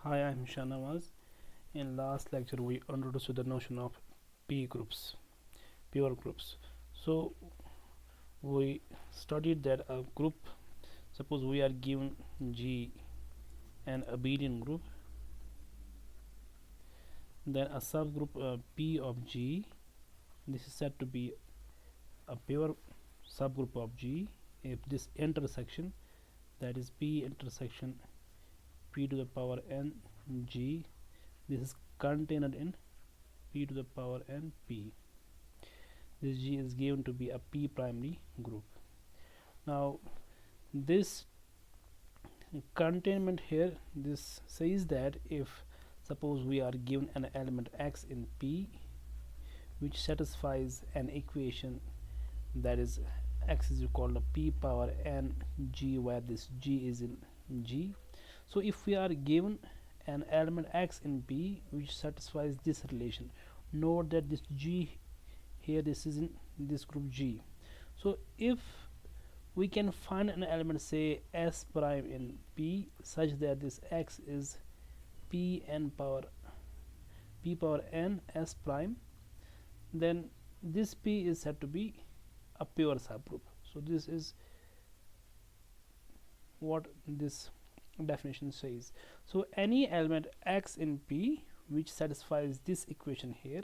Hi, I'm Shanawaz. In last lecture, we introduced the notion of P groups, pure groups. So we studied that a group, suppose we are given G an abelian group, then a subgroup P of G. This is said to be a pure subgroup of G if this intersection, that is P intersection P to the power n G, this is contained in P to the power n P. This G is given to be a P primary group. Now this containment here, this says that if suppose we are given an element x in P which satisfies an equation, that is x is equal to P power n G, where this G is in G. So if we are given an element x in P which satisfies this relation, note that this G here, this is in this group G. So if we can find an element, say s prime in P, such that this x is P power n s prime, then this P is said to be a pure subgroup. So this is what this definition says. So any element x in P which satisfies this equation here.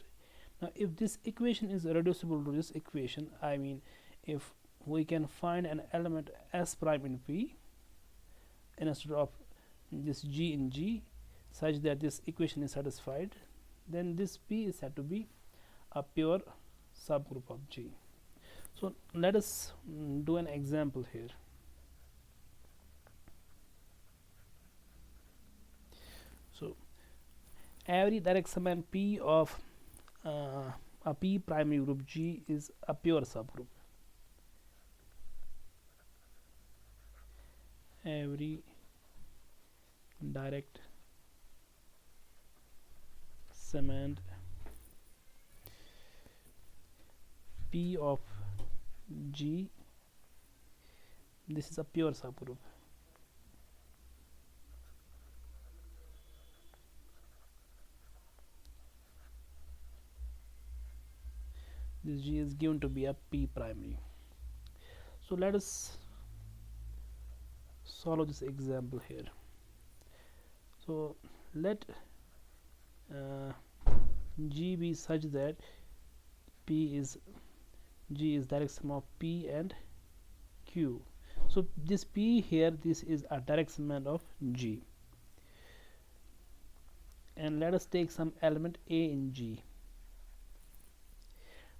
Now if this equation is reducible to this equation, I mean if we can find an element s prime in P instead of this G in G, such that this equation is satisfied, then this P is said to be a pure subgroup of G. So let us do an example here. So every direct summand P of a P primary group G is a pure subgroup. Every direct summand P of G, this is a pure subgroup. This G is given to be a P primary. So let us solve this example here. So let G be such that G is direct sum of P and Q. So this P here, this is a direct summand of G, and let us take some element A in G.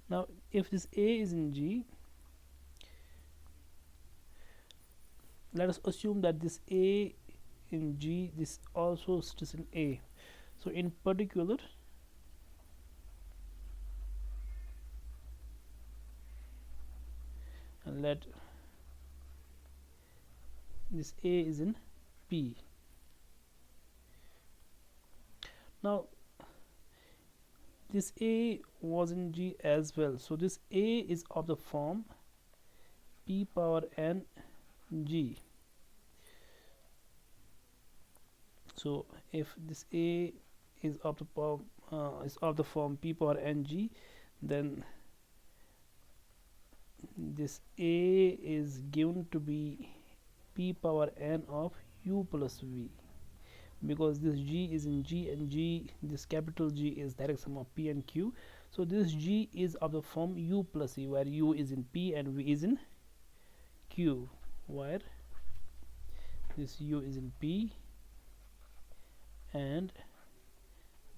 Now if this A is in G, let us assume that this A in G, this also sits in A. So in particular, and let this A is in P. Now this A was in G as well, so this A is of the form P power n G. So if this A is of the form P power n G, then this A is given to be P power n of U plus V, because this G is in G, and G, this capital G, is direct sum of P and Q. So this G is of the form U plus V, where U is in P and V is in Q, where this U is in P and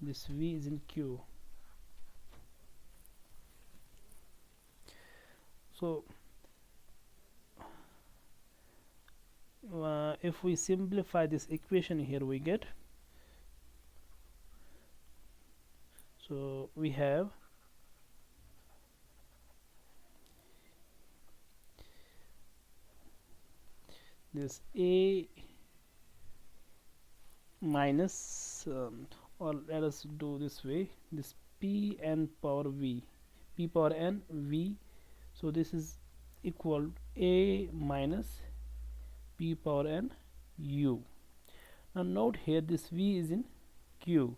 this V is in Q. So if we simplify this equation here, we get, so we have this A minus or let us do this way, this P n power V, P power n V, so this is equal A minus P power n U. Now note here this V is in Q.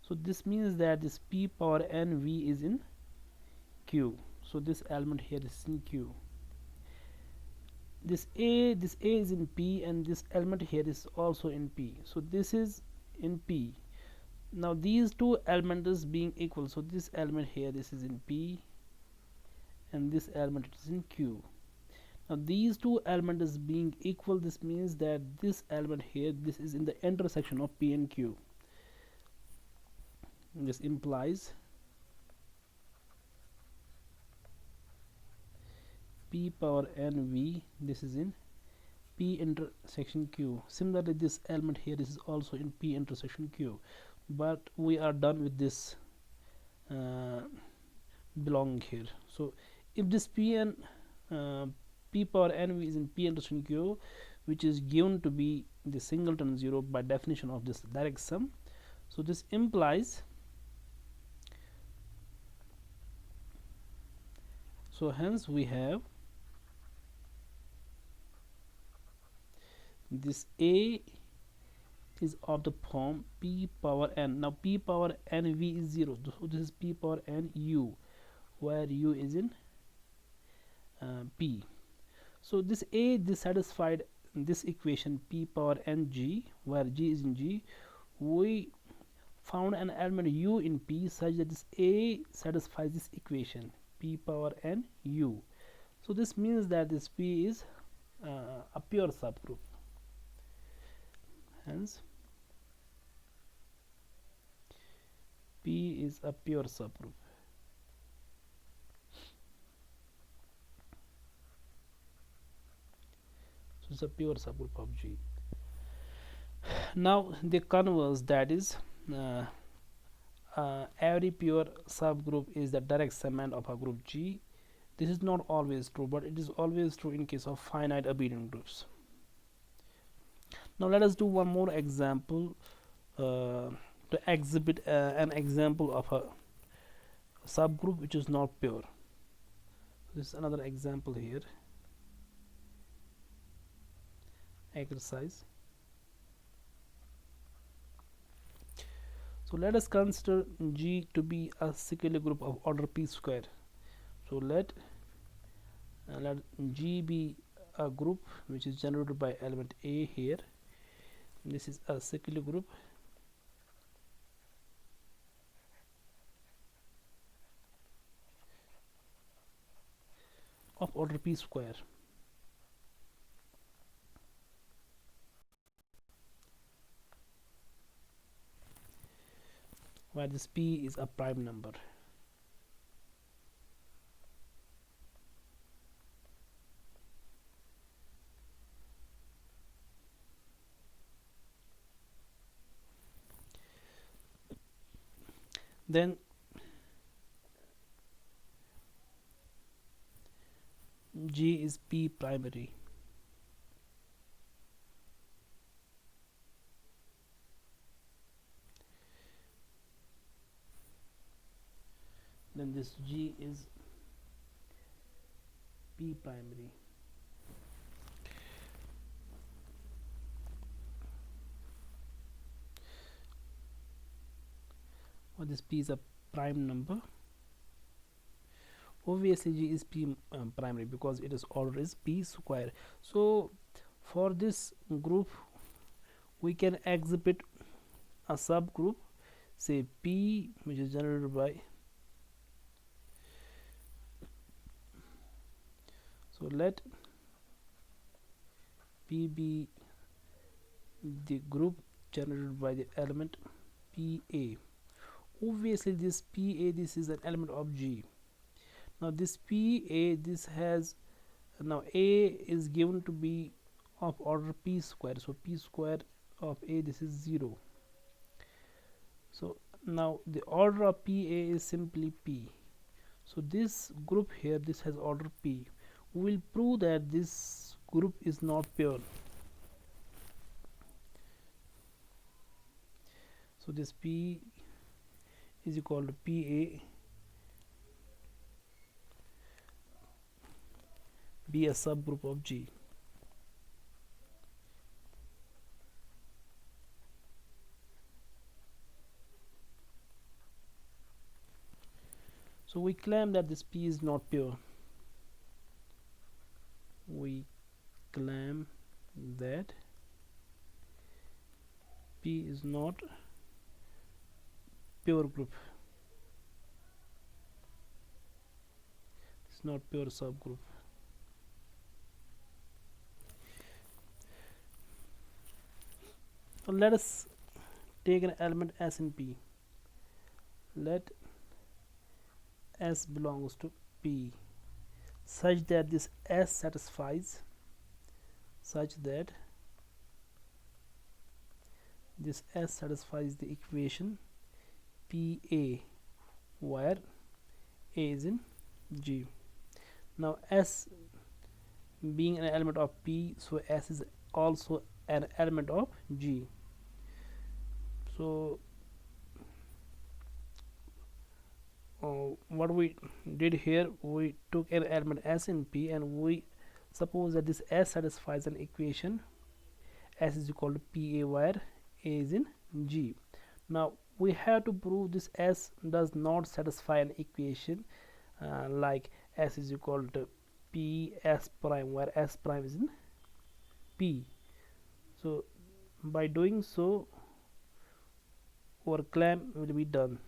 So this means that this P power n V is in Q. So this element here is in Q. This A is in P, and this element here is also in P. So this is in P. Now these two elements being equal, so this element here, this is in P, and this element is in Q. Now these two elements being equal, this means that this element here, this is in the intersection of P and Q. This implies P power n V, this is in P intersection Q. Similarly, this element here, this is also in P intersection Q. But we are done with this belonging here. So if this P power n V is in P intersection Q, which is given to be the singleton zero by definition of this direct sum, so this implies, so hence we have this A is of the form P power n. Now P power n V is 0, so this is P power n U, where U is in P. So this A, this satisfied this equation P power n G, where G is in G. We found an element U in P such that this A satisfies this equation P power n U. So this means that this P is a pure subgroup. Hence P is a pure subgroup. So it's a pure subgroup of G. Now the converse, that is every pure subgroup is the direct segment of a group G. This is not always true, but it is always true in case of finite abelian groups. Now let us do one more example to exhibit an example of a subgroup which is not pure. This is another example here. Exercise. So let us consider G to be a scalar group of order p square. So let G be a group which is generated by element A here. This is a scalar group of order p square. Where this P is a prime number. Then G is P primary. Then this G is P primary. Or this P is a prime number. Obviously G is P primary because its order is P square. So for this group we can exhibit a subgroup, say P, which is generated by, so let P be the group generated by the element PA. Obviously this PA, this is an element of G. Now this PA, this has, now A is given to be of order P square, so P square of A, this is 0. So now the order of PA is simply P. So this group here, this has order P. We will prove that this group is not pure. So this P is equal to PA be a subgroup of G. So we claim that this P is not pure. We claim that P is not pure group. It's not pure subgroup. So let us take an element S in P. Let S belongs to P such that this S satisfies the equation PA where A is in G. Now S being an element of P, so S is also an element of G. So what we did here, we took an element S in P and we suppose that this S satisfies an equation S is equal to PA where A is in G. Now we have to prove this S does not satisfy an equation like S is equal to P S prime where S prime is in P. So by doing so our claim will be done.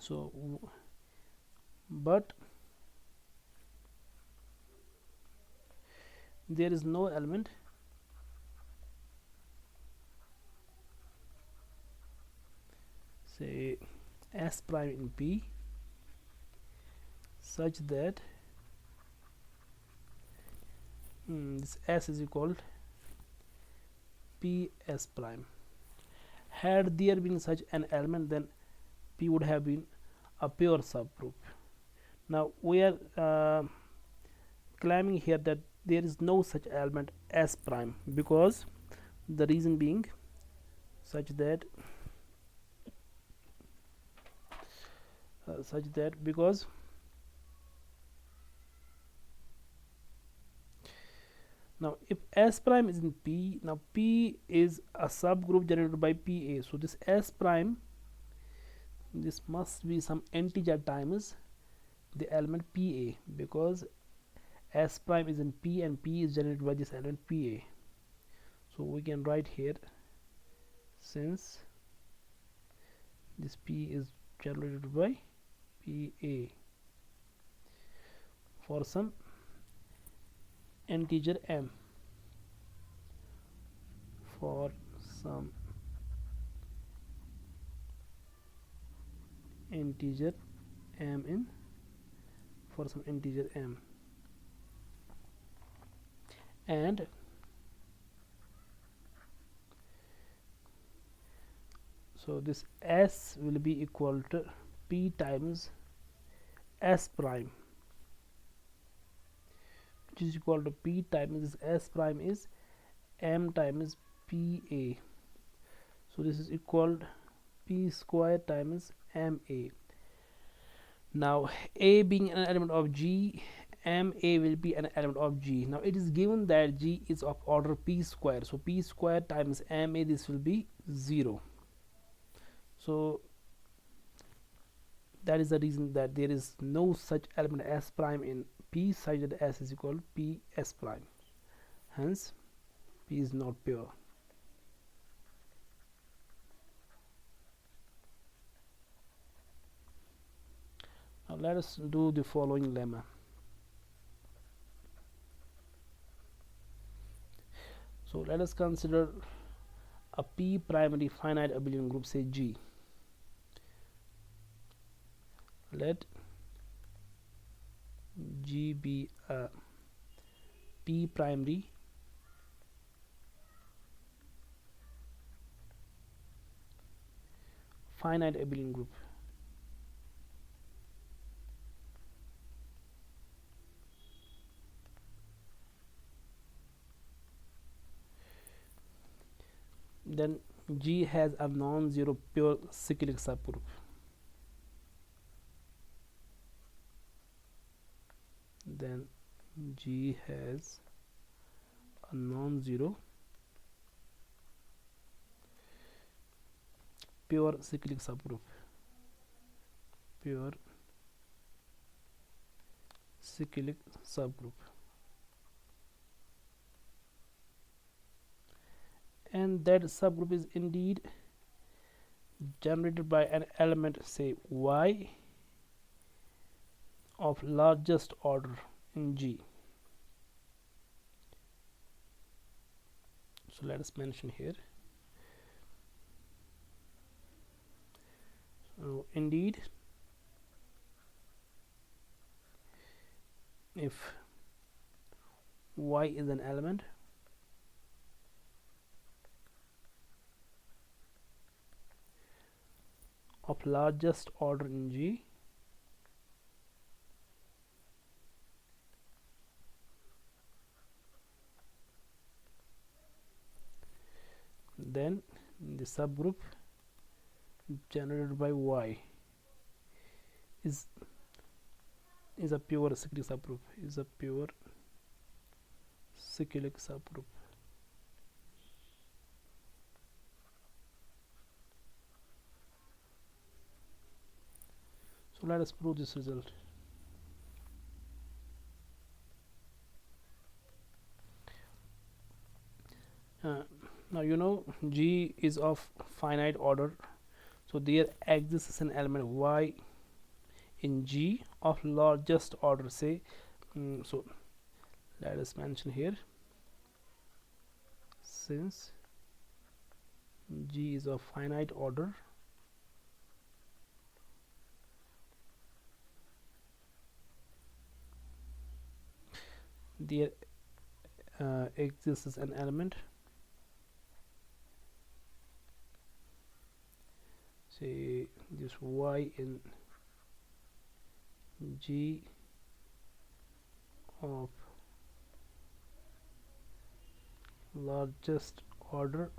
So but there is no element say S prime in P such that this S is equal to P S prime. Had there been such an element, then P would have been a pure subgroup. Now we are claiming here that there is no such element S prime, because the reason being such that because now if S prime is in P, now P is a subgroup generated by PA, so this S prime, this must be some integer times the element PA, because S prime is in P and P is generated by this element PA. So we can write here, since this P is generated by PA for some integer m, for some integer m in for some integer m, and so this S will be equal to P times S prime, which is equal to P times this S prime is m times PA. So this is equal to P square times MA. Now A being an element of G, MA will be an element of G. Now it is given that G is of order P square, so P square times MA, this will be 0. So that is the reason that there is no such element S prime in P such that S is equal to P S prime. Hence P is not pure. Now let us do the following lemma. So let us consider a P primary finite abelian group, say G. Let G be a P primary finite abelian group. Then G has a non-zero pure cyclic subgroup. Then G has a non-zero pure cyclic subgroup. Pure cyclic subgroup. And that subgroup is indeed generated by an element, say y, of largest order in G. So let us mention here. So indeed, if y is an element of largest order in G, then the subgroup generated by y is a pure cyclic subgroup. Is a pure cyclic subgroup. So let us prove this result. Now you know G is of finite order, so there exists an element y in G of largest order, say so let us mention here, since G is of finite order, there exists an element, say this y in G of largest order,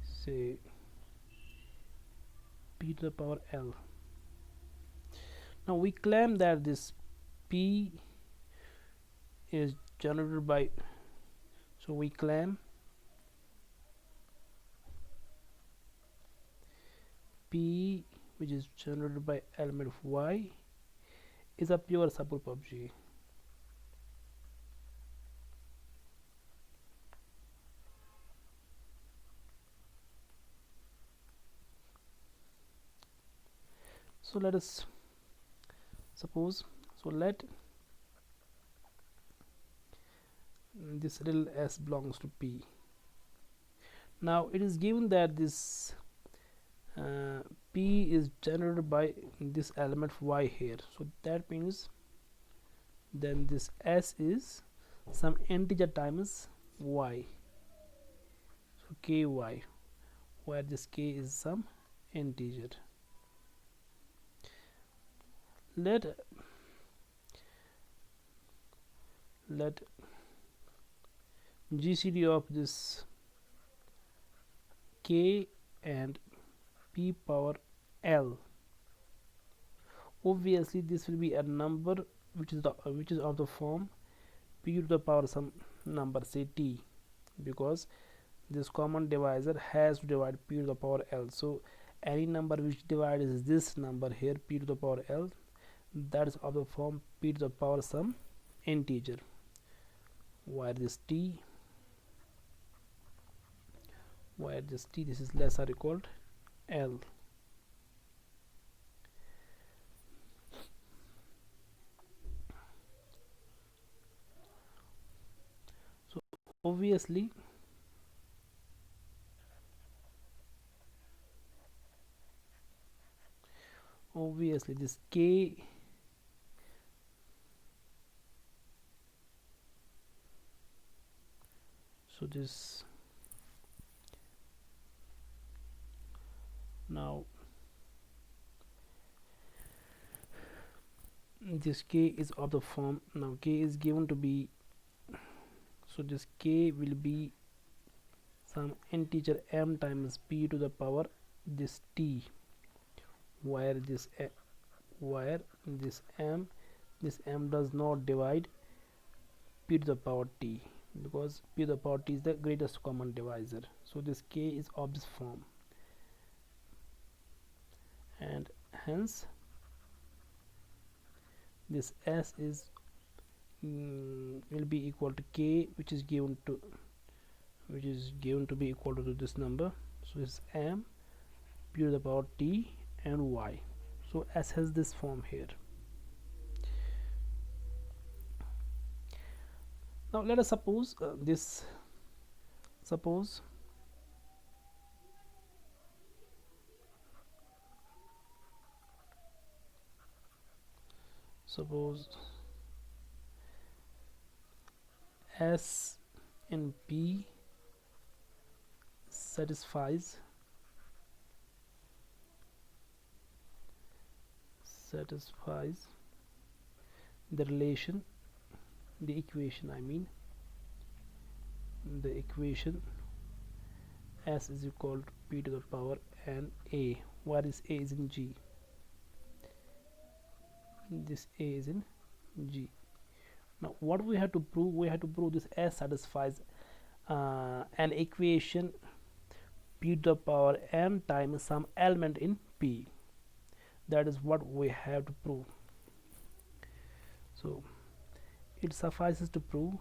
say p to the power L. Now we claim that this p is generated by, so we claim p, which is generated by element of y, is a pure subgroup of G. So let us suppose, so let this little s belongs to p. Now it is given that this p is generated by this element y here, so that means then this s is some integer times y, so ky, where this k is some integer. Let GCD of this k and p power L, obviously this will be a number which is of the form p to the power some number, say t, because this common divisor has to divide p to the power L. So any number which divides this number here, p to the power L, that is of the form p to the power some integer, where this t, this is less or equal to L. So obviously this k so this now this k is of the form, now k is given to be, so this k will be some integer m times p to the power this t, where this m does not divide p to the power t. because p to the power t is the greatest common divisor. So this k is of this form, and hence this s is will be equal to k, which is given to be equal to this number. So this is m p to the power t and y. So s has this form here. Now let us suppose suppose s in p satisfies the relation, the equation, I mean the equation s is equal to p to the power n a, where is a is in G, this a is in G. Now what we have to prove, we have to prove this s satisfies an equation p to the power n times some element in P. That is what we have to prove. So it suffices to prove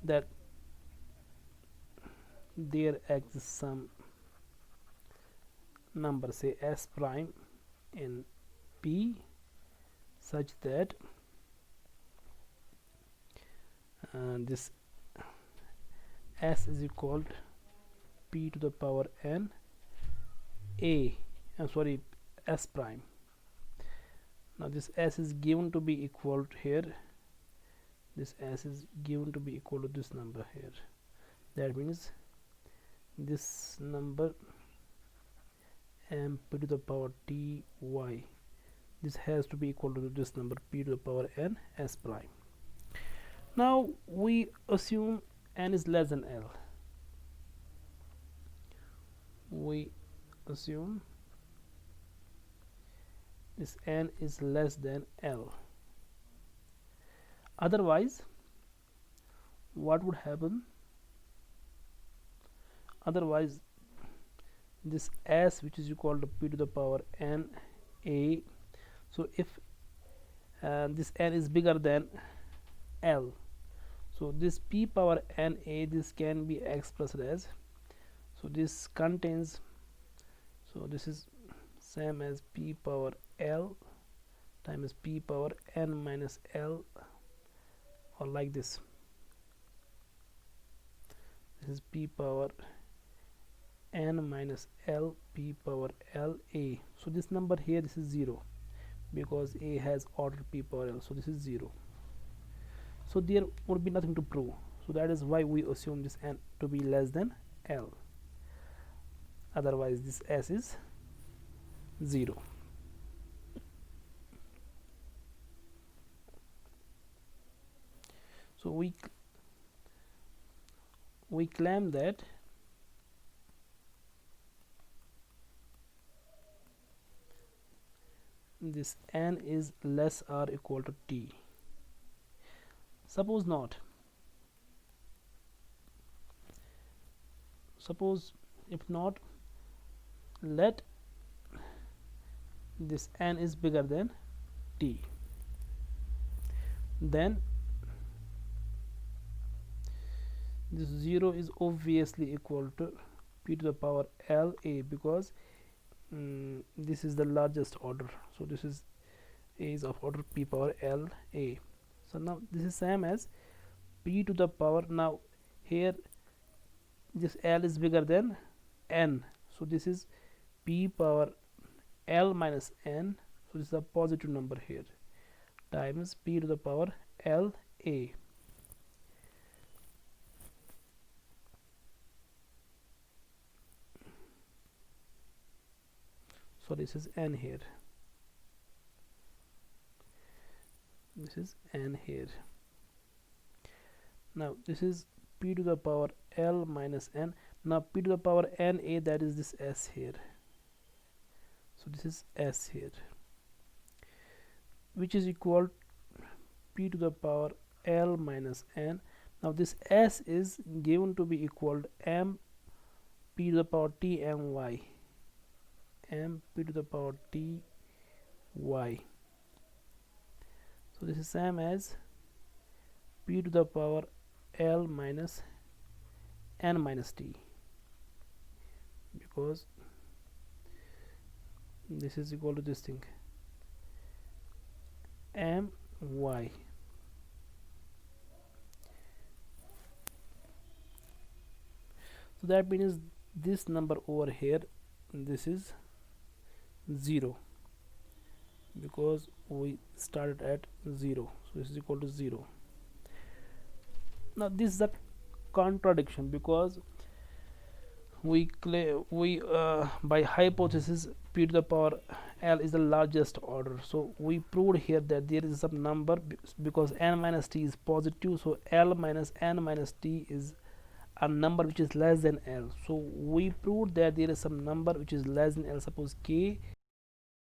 that there exists some number, say s prime in P, such that this s is equal to p to the power n a, sorry, s prime. Now this s is given to be equal to here, this s is given to be equal to this number here. That means this number m p to the power t y, this has to be equal to this number p to the power n s prime. Now we assume n is less than L. We assume this n is less than L. Otherwise, what would happen? Otherwise, this s, which is equal to p to the power n a, so if this n is bigger than L, so this p power n a, this can be expressed as, so this contains, so this is same as p power L times p power n minus L, or like this, this is p power n minus L p power L a. So this number here, this is 0 because a has order p power L, so this is 0. So there would be nothing to prove, so that is why we assume this n to be less than L. Otherwise this s is 0. So we claim that this n is less or equal to t. Suppose not. Suppose if not, let this n is bigger than t, then this 0 is obviously equal to p to the power L a, because this is the largest order, so this is a is of order p power L a. So now this is same as p to the power, now here this L is bigger than n, so this is p power L minus n, so this is a positive number here, times p to the power L a. So this is n here, this is n here. Now this is p to the power L minus n. Now p to the power n a, that is this s here, so this is s here, which is equal p to the power l minus n. Now this s is given to be equal m p to the power t m y, m p to the power t y. So this is same as p to the power l minus n minus t, because this is equal to this thing m y. So that means this number over here, this is 0, because we started at 0, so this is equal to 0. Now this is a contradiction, because we by hypothesis p to the power l is the largest order, so we proved here that there is some number, because n minus t is positive, so l minus n minus t is a number which is less than l. So we proved that there is some number which is less than l, suppose k